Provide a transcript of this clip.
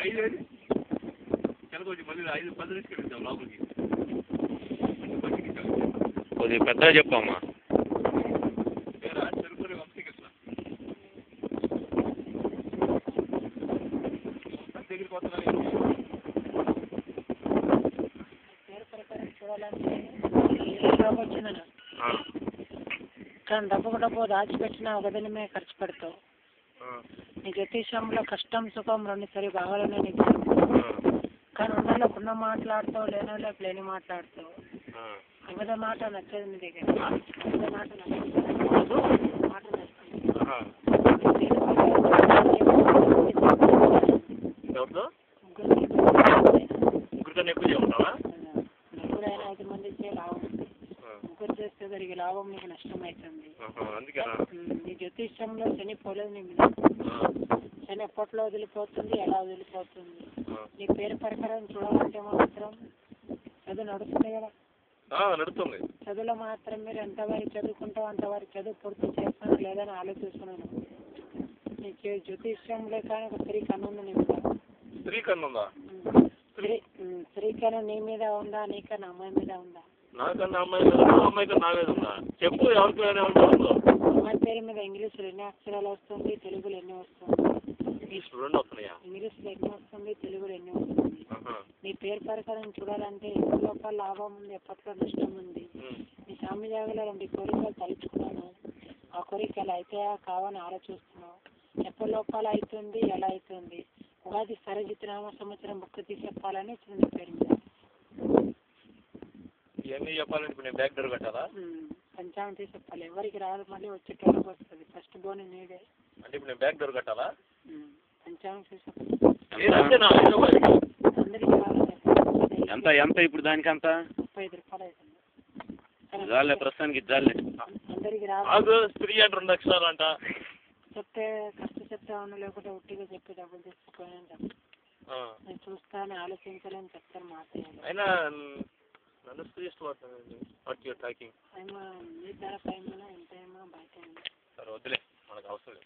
ఐదు ఏది కనుకొచ్చి మళ్ళీ 5-10 తీసుకెళ్తాం లోపలికి. కొద్దిగా పెద్దగా చెప్పమ్మా. చెరుకుని వంశీకృష్ణ దగ్గరికి వస్తున్నాను. కానీ డబ్బు దాచిపెట్టినా ఒక దినమే ఖర్చు పెడతావు. నీ జ్యోతిష్యంలో కష్టం సుఖం రెండు సరి కావాలనే నీకు. కానీ ఉన్న మాట్లాడతావు, లేని మాట్లాడతావు. అబద్ధ మాట నచ్చదు నీ దగ్గర. అబద్ధ మాట నచ్చదు. ఎప్పుడైనా 5 మంది ఇచ్చే లాభం, ముగ్గురు చేస్తే జరిగే లాభం నీకు నష్టం అవుతుంది. నీ జ్యోతిష్యంలో శని పోలేదు నీ మీద. శని ఎప్పట్లో వదిలిపోతుంది, ఎలా వదిలిపోతుంది. నీ పేరు ప్రకారం చూడాలంటే మాత్రం చదువు నడుస్తుంది కదా. నడుస్తుంది. చదువులో మాత్రం మీరు ఎంతవరకు చదువుకుంటావు అంతవరకు చదువు పూర్తి చేస్తాను లేదని ఆలోచిస్తున్నాను. నీ జ్యోతిష్యంలో కానీ ఒక స్త్రీ కన్ను ఉంది నీ మీద. స్త్రీ కన్ను ఉందా? స్త్రీ కన్ను నీ మీద ఉందా, నీకన్నా అమ్మాయి మీద ఉందా? నాకన్నా అమ్మాయి మీద, అమ్మాయి కన్నా నా మీద ఉందా? చెప్పు ఎవరికి ఉందో. అమ్మాయి పేరు మీద ఇంగ్లీష్లో ఎన్ని అక్షరాలు వస్తుంది, తెలుగులో ఎన్ని వస్తుంది? రెండు వస్తున్నాయా? ఇంగ్లీష్లో ఎన్ని వస్తుంది, తెలుగులో ఎన్ని వస్తుంది? నీ పేరు ప్రకారం చూడాలంటే ఎప్పటి లోపల లాభం ఉంది, ఎప్పట్లో నష్టం ఉంది. నీ స్వామి జాగలో 2 కోరికలు తలుచుకున్నాను. ఆ కోరికలు అయితాయా కావని ఆలోచిస్తున్నావు. ఎప్పటి లోపల అవుతుంది, ఎలా అవుతుంది? ఉగాది సరజితనామ సంవత్సరం బుక్ తీసి చెప్పాలని నీ పేరు మీద. ఇవన్నీ చెప్పాలంటే నేను బ్యాక్ డోర్ కట్టాలా? పంచాంగం తీసి చెప్పాలి. ఎవరికి రాదు, మళ్ళీ వచ్చేటోళ్ళకి వస్తుంది. ఫస్ట్ బోని నీడే. అంటే ఇప్పుడు నేను బ్యాక్ డోర్ కట్టాలా? పంచాంగం తీసి ఎంత ఎంత ఇప్పుడు దానికి అంత 35 రూపాయలు అవుతుంది. జాలే ప్రస్తుతానికి జాలే. అందరికి రాదు. స్త్రీ అంటే 2 అక్షరాలు అంట. చెప్తే ఖర్చు చెప్తాను, లేకపోతే ఉట్టిగా చెప్పి డబ్బులు తీసుకుపోయాను చెప్పి నేను చూస్తాను ఆలోచించాలని చెప్తాను. మాట అయినా నన్ను స్త్రీ ఇష్టపడుతుంది. What you're talking? మీ ధర పైన ఎంత బయట. సరే వద్దులే, మనకు అవసరం లేదు.